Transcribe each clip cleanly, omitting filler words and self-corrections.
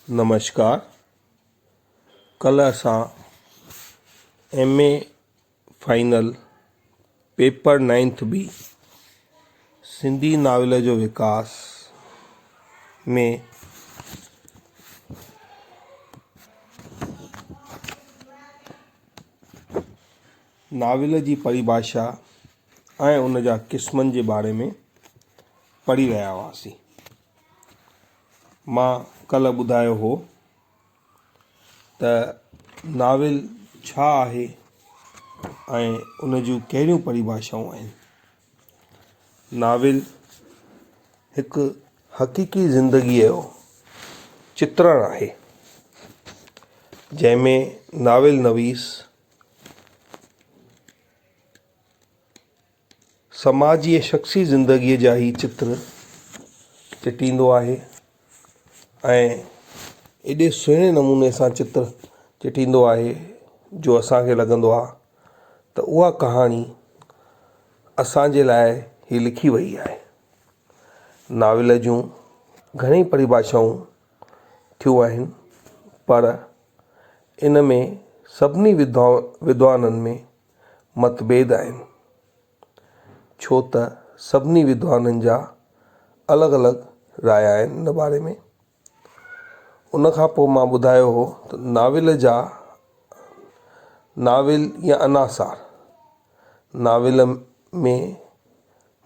नमस्कार। कल असां MA final paper 9th B Sindhi novel जो विकास में नाविल जी परिभाषा ऐं उन जा क़िस्मनि जे बारे में पढ़ी रहिया हुआसीं। मां कल्ह ॿुधायो हो त नाविल छा आहे ऐं उन जूं कहिड़ियूं परिभाषाऊं आहिनि। नाविल हिकु हक़ीक़ी ज़िंदगीअ जो चित्रण आहे जंहिंमें नाविल नवीस समाजी ऐं शख़्सी ज़िंदगीअ जा ई चित्र चिटींदो आहे ऐं एॾे सुहिणे नमूने सां चित्र चिटींदो आहे जो असांखे लॻंदो आहे त उहा कहाणी असांजे लाइ ही लिखी वई आहे। नाविल जूं घणेई परिभाषाऊं थियूं आहिनि पर इन में सभिनी विद्वाननि में मतभेद आहिनि छो त सभिनी विद्वाननि जा अलॻि अलॻि राय आहिनि इन बारे में। उन खां पोइ मां ॿुधायो हो त नाविल या अनासार नाविल में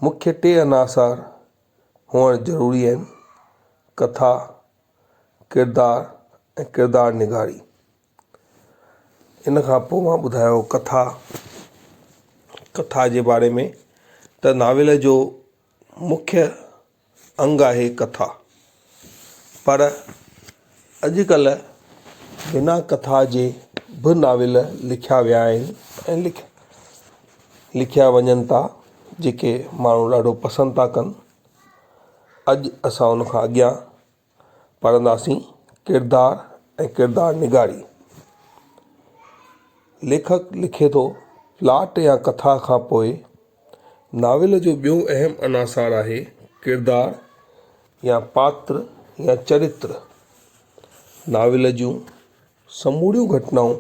मुख्य 3 अनासार हुअणु ज़रूरी आहिनि: कथा, किरदार ऐं किरदार निगारी। इन खां पोइ मां ॿुधायो कथा जे बारे में त नाविल जो मुख्य अंग आहे कथा, पर अॼुकल्ह बिना कथा जे बि नाविल लिखिया विया आहिनि ऐं लिखिया वञनि था जेके माण्हू ॾाढो पसंदि था कनि। अॼु असां उन खां अॻियां पढ़ंदासीं किरदार ऐं किरदार निगारी। लेखक लिखे थो, प्लाट या कथा खां पोइ नाविल जो ॿियो अहम अनासार आहे किरदार या पात्र या चरित्र। नाविल जूं समूरियूं घटनाऊं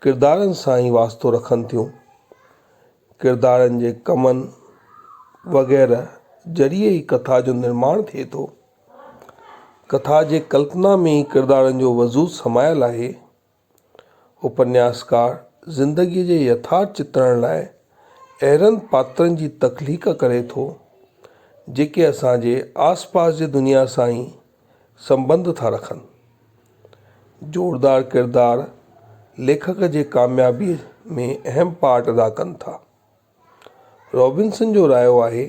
किरदारनि सां ई वास्तो रखनि थियूं। किरदारनि जे कमनि वग़ैरह ज़रिए ई कथा जो निर्माण थिए थो। कथा जे कल्पना में ई किरदारनि जो वजूद समायल आहे। उपन्यासकार ज़िंदगीअ जे यथार्थ चित्रण लाइ अहिड़नि पात्रनि जी तख़लीक़ करे थो जेके असांजे आसपास जी दुनिया सां ई संबंध था रखनि। जोरदार किरदार लेखक जे कामयाबीअ में अहम पार्ट अदा कनि था। रॉबिन्सन जो रायो आहे,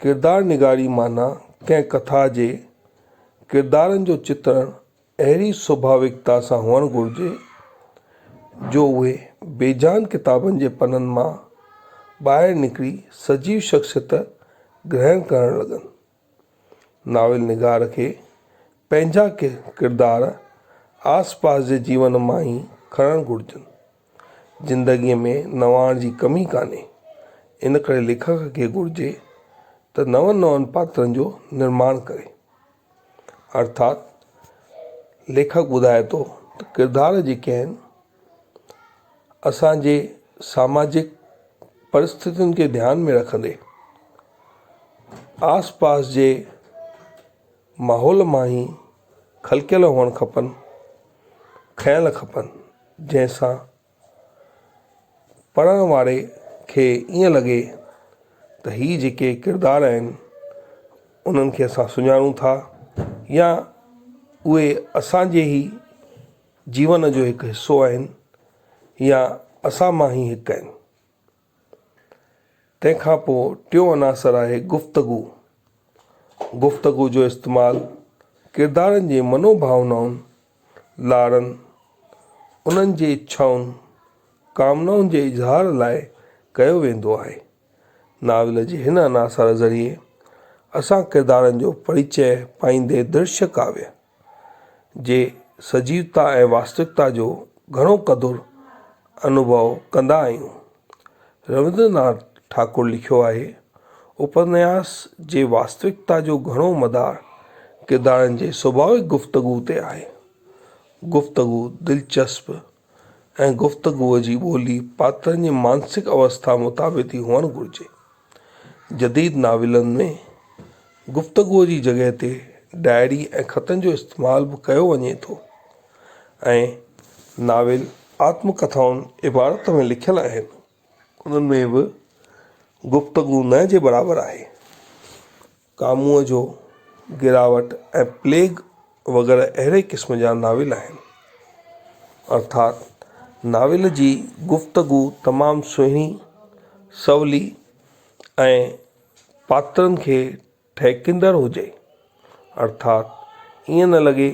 किरदार निगारी माना कंहिं कथा जे किरदारनि जो चित्रण अहिड़ी स्वाभाविकता सां हुअणु घुरिजे जो उहे बेजान किताबनि जे पननि मां ॿाहिरि निकिरी सजीव शख़्सियत ग्रहण करणु लॻनि। नाविल निगार खे पंहिंजा किरदार आसपास जे जीवन मां ई खणणु घुरिजनि। ज़िंदगीअ में नवाण जी कमी कान्हे, इन करे लेखक खे घुरिजे त नवनि पात्रनि जो निर्माण करे। अर्थात लेखक ॿुधाए थो त किरदार जेके आहिनि असांजे सामाजिक परिस्थितियुनि खे ध्यान में रखंदे आसपास जे माहौल मां ई खलकियल हुअणु खपनि, खयल खपनि, जंहिंसां पढ़ण वारे खे ईअं लॻे त ही जेके किरदार आहिनि उन्हनि खे असां सुञाणूं था या उहे असांजे ई जीवन जो हिकु हिसो आहिनि या असां मां ई हिकु आहिनि। तंहिंखां पोइ टियों अनासर आहे गुफ़्तगू। गुफ़्तगू जो इस्तेमालु किरदारनि जे मनोभावनाउनि, लारनि, उन्हनि जे इच्छाउनि, कामनाउनि जे इज़हार लाइ कयो वेंदो आहे। नाविल जे हिन अनासर ज़रिए असां किरदारनि जो परिचय पाईंदे दृश्य काव्य जे सजीवता ऐं वास्तविकता जो घणो क़दुरु अनुभव कंदा आहियूं। रविंद्रनाथ ठाकुर लिखियो आहे, उपन्यास जे वास्तविकता जो घणो मदार किरदारनि जे स्वाभाविक गुफ़्तगू ते आहे। गुफ़्तगू दिलचस्प ऐं गुफ़्तगूअ जी ॿोली पात्रनि जी मानसिक अवस्था मुताबिक़ ई हुअणु घुरिजे। जदीद नाविलनि में गुफ़्तगूअ जी जॻह ते डायरी ऐं ख़तनि जो इस्तेमालु बि कयो वञे थो ऐं नाविल आत्मकथाउनि इबारत में लिखियलु आहिनि, उन्हनि में बि गुफ़्तगू न जे बराबरि आहे। कामुअ जो गिरावट ऐं प्लेग वग़ैरह अहिड़े क़िस्म जा नाविल आहिनि। अर्थात नाविल जी गुफ़्तगू तमामु सुहिणी, सवली ऐं पात्रनि खे ठहकींदड़ हुजे। अर्थात ईअं न लॻे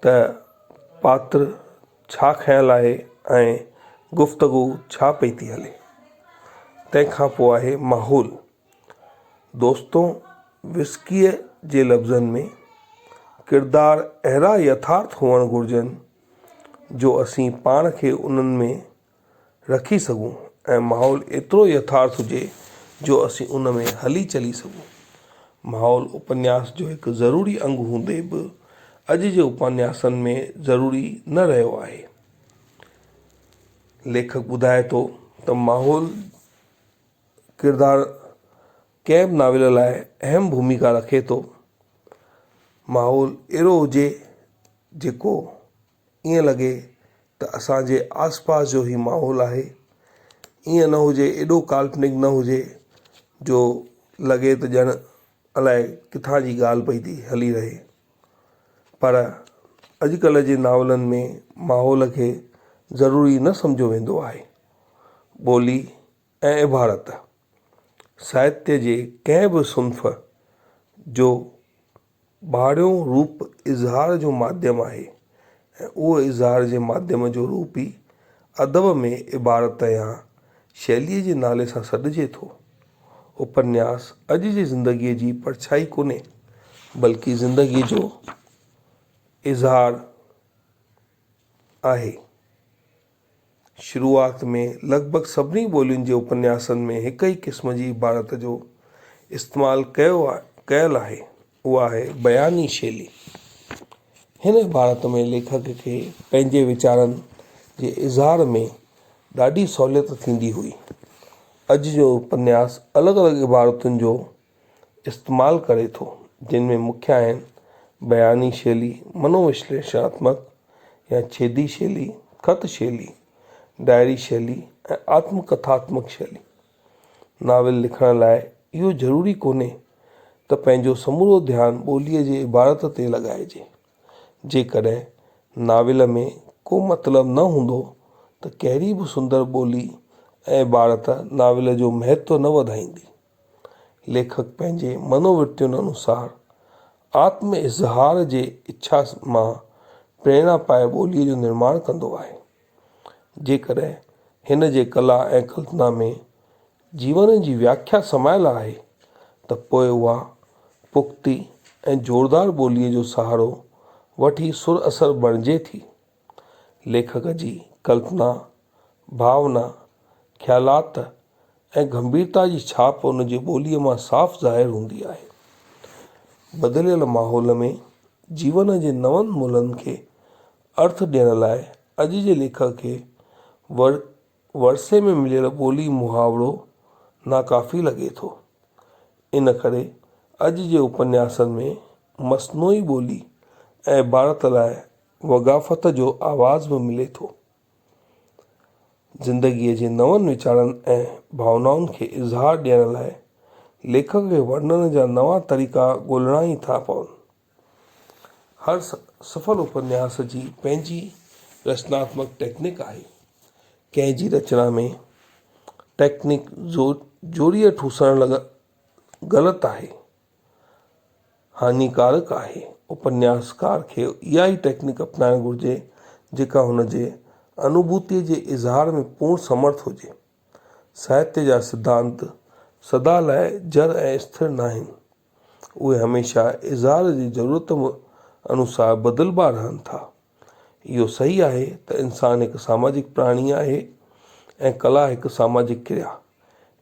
त पात्र छा खयल आहे ऐं गुफ़्तगू छा पई थी हले। तंहिंखां पोइ आहे माहौल। दोस्तों, विस्कीअ जे लफ़्ज़नि में किरदार अहिड़ा यथार्थ हुअणु घुरिजनि जो असीं पाण खे उन्हनि में रखी सघूं ऐं माहौल एतिरो यथार्थ हुजे जो असीं उन में हली चली सघूं। माहौल उपन्यास जो हिकु ज़रूरी अंग हूंदे बि अॼु जे उपन्यासनि में ज़रूरी न रहियो आहे। लेखक ॿुधाए थो त माहौल किरदार कंहिं बि नाविल लाइ अहम भूमिका रखे थो। माहौल अहिड़ो हुजे जेको ईअं लॻे त असांजे आसपास जो ई माहौल आहे। ईअं न हुजे, एॾो काल्पनिक न हुजे जो लॻे त ॼण अलाए किथां जी ॻाल्हि पई थी हली रहे। पर अॼुकल्ह जे नावलनि में माहौल खे ज़रूरी न सम्झो वेंदो आहे। ॿोली ऐं इबारत साहित्य जे कंहिं बि सुन्फ़ जो ॿाहिरियों रूप इज़हार जो माध्यम आहे ऐं उहो इज़हार जे माध्यम जो रूप ई अदब में इबारत या शैलीअ जे नाले सां सॾिजे थो। उपन्यास अॼु जी ज़िंदगीअ जी परछाई कोन्हे, बल्कि ज़िंदगीअ जो इज़हार आहे। शुरूआत में लॻभॻि सभिनी ॿोलियुनि जे उपन्यासनि में हिक ई क़िस्म जी इबारत जो इस्तेमालु कयल आहे, उहा आहे बयानी शैली। हिन इबारत में लेखक खे पंहिंजे वीचारनि जे इज़हार में ॾाढी सहूलियत थींदी हुई। अॼु जो उपन्यास अलॻि अलॻि इबारतुनि जो इस्तेमालु करे थो, जिन में मुख्य आहिनि बयानी शैली, मनोविश्लेषणात्मक या छेदी शैली, ख़त शैली, डायरी शैली ऐं आत्मकथात्मक शैली। नाविल लिखण लाइ इहो ज़रूरी कोन्हे त पंहिंजो समूरो ध्यानु ॿोलीअ जे इबारत ते लॻाइजे। जेकॾहिं नाविल में को मतिलबु न हूंदो त कहिड़ी बि सुंदर ॿोली ऐं इबारत नाविल जो महत्व न वधाईंदी। लेखक पंहिंजे मनोवृत्तियुनि अनुसार आत्म इज़हार जे इच्छा मां प्रेरणा पाए ॿोलीअ जो निर्माण कंदो आहे। जेकॾहिं हिन जे कला ऐं कल्पना में जीवन जी व्याख्या समायल आहे त पोइ उहा पुख़्ती ऐं ज़ोरदार ॿोलीअ जो सहारो वठी सुर असर बणिजे थी। लेखक जी कल्पना, भावना, ख़्यालात ऐं गंभीरता जी छाप उन जी ॿोलीअ मां साफ़ ज़ाहिर हूंदी आहे। बदिलियल माहौल में जीवन जे नवनि मुल्हनि खे अर्थ ॾियण लाइ अॼु जे लेखक खे वरसे में मिलियल ॿोली मुहावरो नाकाफ़ी लॻे थो। इन करे अॼु जे उपन्यासनि में मस्नूई ॿोली ऐं इबारत लाइ वग़ाफ़त जो आवाज़ बि मिले थो। ज़िंदगीअ जे नवनि वीचारनि ऐं भावनाउनि खे इज़हार ॾियण लाइ लेखक खे वर्णन जा नवां तरीक़ा ॻोल्हणा ई था पवनि। हर सफल उपन्यास जी पंहिंजी रचनात्मक टेक्निक आहे। कंहिं जी रचना में टेक्निक जोरीअ ठूसण ग़लति आहे, हानिकारक आहे। उपन्यासकार खे इहा ई टेक्निक अपनाइणु घुरिजे जेका हुन जे अनुभूतिअ जे इज़हार में पूर्ण समर्थ हुजे। साहित्य जा सिद्धांत सदा लाइ जड़ ऐं स्थिर न आहिनि। उहे हमेशह इज़हार जी ज़रूरत अनुसार बदिलबा रहनि था। इहो सही आहे त इंसानु हिकु सामाजिक प्राणी आहे ऐं कला हिकु सामाजिक क्रिया।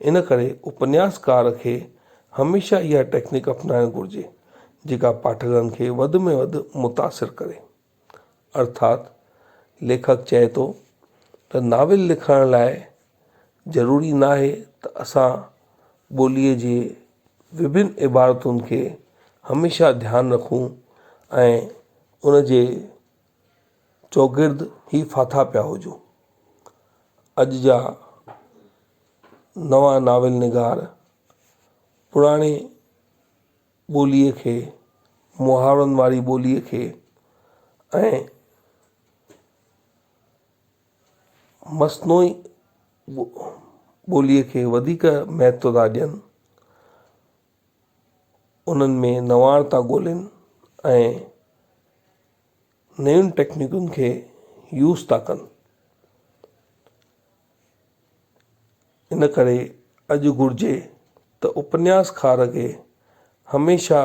इन करे उपन्यासकार खे हमेशह इहा टेक्निक अपनाइणु घुरिजे जेका पाठकनि खे वधि में वधि मुतासिर करे। अर्थात लेखक चए थो त नाविल लिखण लाइ ज़रूरी न आहे त असां ॿोलीअ जे विभिन्न इबारतुनि खे हमेशह ध्यानु रखूं ऐं उन जे चौगिर्द ई फाथा पिया हुजूं। अॼु जा नवां नाविल निगार पुराणे ॿोलीअ खे, मुहावरनि वारी ॿोलीअ खे ऐं मस्नूई ॿोलीअ खे वधीक महत्व था ॾियनि, उन्हनि में नवाण था ॻोल्हनि ऐं नयुनि टेक्निकुनि खे यूज़ था कनि। इन करे अॼु घुरिजे त उपन्यासकार खे हमेशह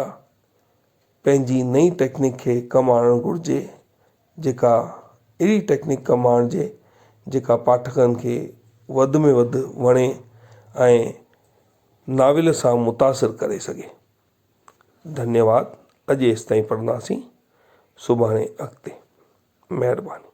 पंहिंजी नई टेक्निक खे कमु आणणु घुरिजे, जेका अहिड़ी टेक्निक कमु आणिजे जेका पाठकनि खे वधि में वधि वणे ऐं नाविल सां मुतासिर करे सघे। धन्यवाद। अॼु एसि ताईं पढ़ंदासीं, सुभाणे अॻिते। महिरबानी।